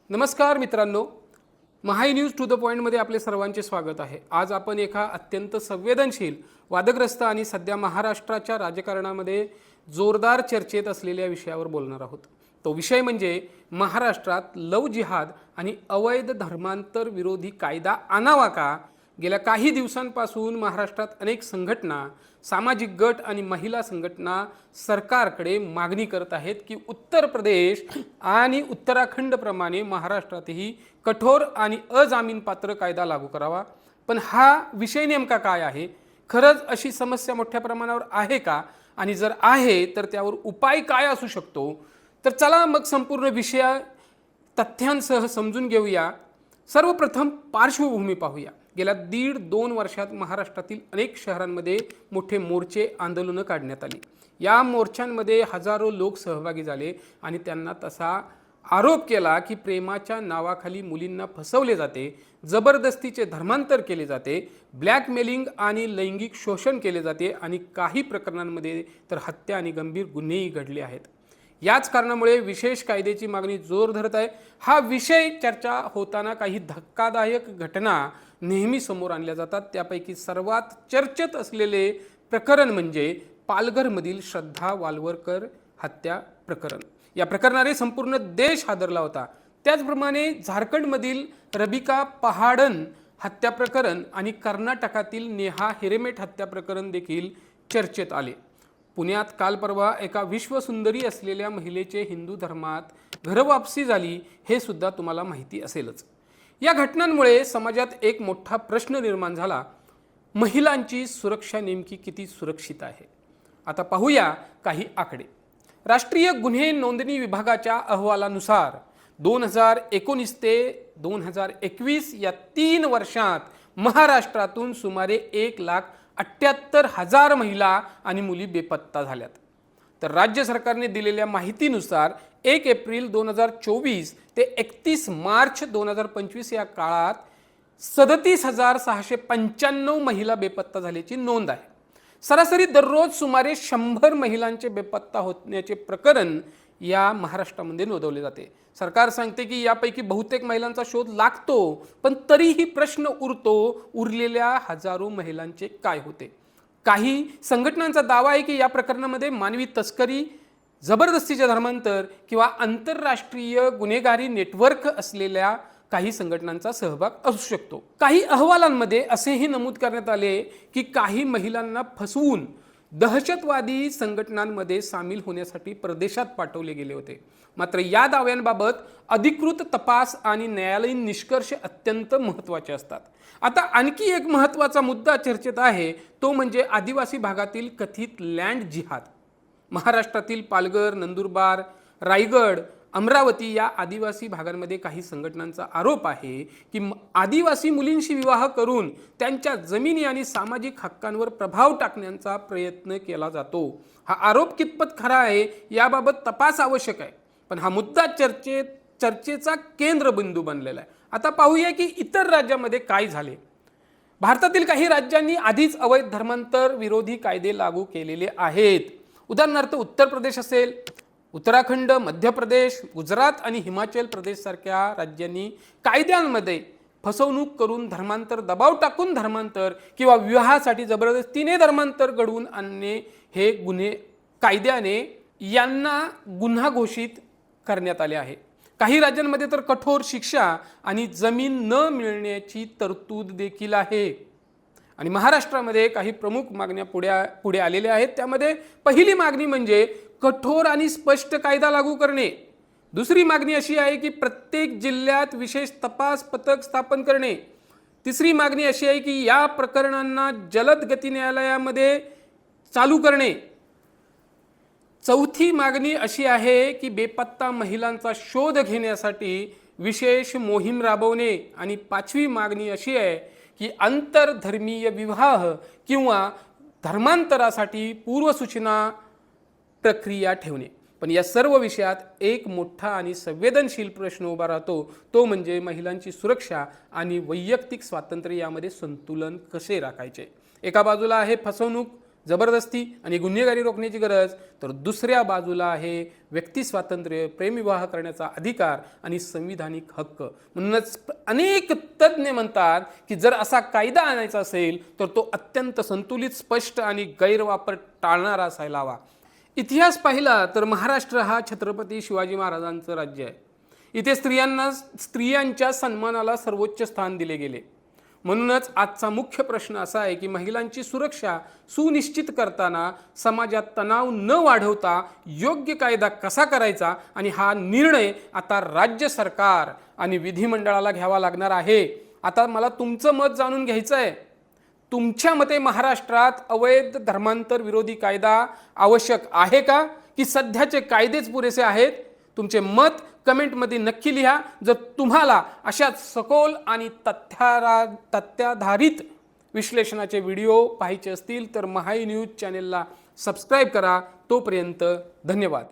नमस्कार मित्रांनो, E news to the पॉइंटमध्ये आपले सर्वांचे स्वागत आहे। आज आपण एका अत्यंत संवेदनशील, वादग्रस्त आणि सध्या महाराष्ट्राच्या राजकारणामध्ये जोरदार चर्चेत असलेल्या विषयावर बोलणार आहोत। तो विषय म्हणजे महाराष्ट्रात लव जिहाद आणि अवैध धर्मांतर विरोधी कायदा आणावा का। गेल्या काही दिवसांपासून महाराष्ट्रात अनेक संघटना, सामाजिक गट आणि महिला संघटना सरकारकडे मागणी करत आहेत की उत्तर प्रदेश आणि उत्तराखंड प्रमाणे महाराष्ट्रातही कठोर आणि अजामीनपात्र कायदा लागू करावा। पण हा विषय नेमका काय आहे? खरंच अशी समस्या मोठ्या प्रमाणावर आहे का? आणि जर आहे तर त्यावर उपाय काय असू शकतो? तर चला मग संपूर्ण विषय तथ्यांसह समजून घेऊया। सर्वप्रथम पार्श्वभूमी पाहूया। गेल्या 1.5-2 वर्षात महाराष्ट्रातील अनेक शहरांमध्ये मोठे मोर्चे, आंदोलनं काढण्यात आली। या मोर्चांमध्ये हजारो लोक सहभागी झाले आणि त्यांना तसा आरोप केला की प्रेमाच्या नावाखाली मुलींना फसवले जाते, जबरदस्तीचे धर्मांतर केले जाते, ब्लॅकमेलिंग आणि लैंगिक शोषण केले जाते आणि काही प्रकरणांमध्ये तर हत्या आणि गंभीर गुन्हेही घडले आहेत। याच कारणामुळे विशेष कायद्याची मागणी जोर धरत आहे। हा विषय चर्चा होताना काही धक्कादायक घटना नेहमी समोर आणल्या जातात। त्यापैकी सर्वात चर्चेत असलेले प्रकरण म्हणजे पालघरमधील श्रद्धा वालवरकर हत्या प्रकरण। या प्रकरणाने संपूर्ण देश हादरला होता। त्याचप्रमाणे झारखंडमधील रबिका पहाडन हत्या प्रकरण आणि कर्नाटकातील नेहा हिरेमेट हत्या प्रकरण देखील चर्चेत आले। पुण्यात काल परवा एका विश्वसुंदरी असलेल्या महिलेचे हिंदू धर्मात घरवापसी झाली, हे सुद्धा तुम्हाला माहिती असेलच। या घटनांमुळे समाजात एक मोठा प्रश्न निर्माण झाला, महिलांची सुरक्षा नेमकी किती सुरक्षित आहे? आता पाहूया काही आकडे। राष्ट्रीय गुन्हे नोंदणी विभागाच्या अहवालानुसार 2019 ते 2021 या 3 वर्षात महाराष्ट्रातून सुमारे 1,78,000 महिला आणि मुली बेपत्ता झाल्यात। तर राज्य सरकारने दिलेल्या माहितीनुसार 1 एप्रिल 2024 ते 31 मार्च 2025 या काळात 37,695 महिला बेपत्ता झाल्याची नोंद आहे। सरासरी दररोज सुमारे 100 महिलांचे बेपत्ता होण्याचे प्रकरण या महाराष्ट्रामध्ये नोंदवले जाते। सरकार सांगते की यापैकी बहुतेक महिलांचा शोध लागतो, पण तरीही प्रश्न उरलेल्या हजारो महिलांचे काय होते? काही संघटनांचा दावा आहे की या प्रकरणामध्ये मानवी तस्करी, जबरदस्तीचे धर्मांतर किंवा आंतरराष्ट्रीय गुन्हेगारी नेटवर्क असलेल्या काही संघटनांचा सहभाग असू शकतो। काही अहवालांमध्ये असेही नमूद करण्यात आले की काही महिलांना फसवून दहशतवादी संघटनांमध्ये सामील होण्यासाठी परदेशात पाठवले गेले होते। मात्र या दाव्यांबाबत अधिकृत तपास आणि न्यायालयीन निष्कर्ष अत्यंत महत्त्वाचे असतात। आता आणखी एक महत्त्वाचा मुद्दा चर्चेत आहे, तो म्हणजे आदिवासी भागातील कथित लँड जिहाद। महाराष्ट्रातील पालघर, नंदुरबार, रायगड, अमरावती या आदिवासी भागांमध्ये काही संघटनांचा आरोप आहे की आदिवासी मुलींशी विवाह करून त्यांच्या जमिनी आणि सामाजिक हक्कांवर प्रभाव टाकण्याचा प्रयत्न केला जातो। हा आरोप कितपत खरा आहे याबाबत तपास आवश्यक आहे, पण हा मुद्दा चर्चेचा केंद्रबिंदू बनलेला आहे। आता पाहूया की इतर राज्यांमध्ये काय झाले। भारतातील काही राज्यांनी आधीच अवैध धर्मांतर विरोधी कायदे लागू केलेले आहेत। उदाहरणार्थ उत्तर प्रदेश असेल, उत्तराखंड, मध्य प्रदेश, गुजरात आणि हिमाचल प्रदेश सारख्या राज्यांनी कायद्यांमध्ये फसवणूक करून धर्मांतर, दबाव टाकून धर्मांतर किंवा विवाहासाठी जबरदस्तीने धर्मांतर घडवून आणणे हे गुन्हे कायद्याने यांना गुन्हा घोषित करण्यात आले आहे। काही राज्यांमध्ये तर कठोर शिक्षा आणि जमीन न मिळण्याची तरतूद देखील आहे। आणि महाराष्ट्रामध्ये काही प्रमुख मागण्या पुढे आलेल्या आहेत। त्यामध्ये पहिली मागणी म्हणजे कठोर आणि स्पष्ट कायदा लागू करणे। दुसरी मागणी अशी आहे की प्रत्येक जिल्ह्यात विशेष तपास पथक स्थापन करणे। तिसरी मागणी अशी आहे की या प्रकरणांना जलद गती न्यायालयामध्ये चालू करणे। चौथी मागणी अशी आहे की बेपत्ता महिलांचा शोध घेण्यासाठी विशेष मोहीम राबवणे। आणि पाचवी मागणी अशी आहे की आंतरधर्मीय विवाह किंवा धर्मांतरासाठी पूर्वसूचना प्रक्रिया ठेवणे। पण या सर्व विषयात एक मोठा आणि संवेदनशील प्रश्न उभा राहतो, तो म्हणजे महिलांची सुरक्षा आणि वैयक्तिक स्वातंत्र्य यामध्ये संतुलन कसे राखायचे। एका बाजूला आहे फसवणूक, जबरदस्ती आणि गुन्हेगारी रोखण्याची गरज, तर दुसऱ्या बाजूला आहे व्यक्ती स्वातंत्र्य, प्रेमविवाह करण्याचा अधिकार आणि संविधानिक हक्क. म्हणूनच अनेक तज्ज्ञ म्हणतात की जर असा कायदा आणायचा असेल तर तो अत्यंत संतुलित, स्पष्ट आणि गैरवापर टाळणारा असायला हवा. इतिहास पाहिला तर महाराष्ट्र हा छत्रपती शिवाजी महाराजांचं राज्य आहे. इथे स्त्रियांच्या सन्मानाला सर्वोच्च स्थान दिले गेले. म्हणूनच आजचा मुख्य प्रश्न असा आहे की महिलांची सुरक्षा सुनिश्चित करताना समाजात तणाव न वाढवता योग्य कायदा कसा करायचा, आणि हा निर्णय आता राज्य सरकार आणि विधिमंडळाला घ्यावा लागणार आहे. आता मला तुमचं मत जाणून घ्यायचं आहे. तुमच्या मते महाराष्ट्रात अवैध धर्मांतर विरोधी कायदा आवश्यक आहे का, की सध्याचे कायदेच पुरेसे आहेत? तुमचे मत कमेंटमध्ये नक्की लिहा. जर तुम्हाला अशाच सखोल आणि तथ्याधारित विश्लेषणाचे व्हिडिओ पाहायचे असतील तर महाई न्यूज चॅनेलला सबस्क्राईब करा. तोपर्यंत धन्यवाद.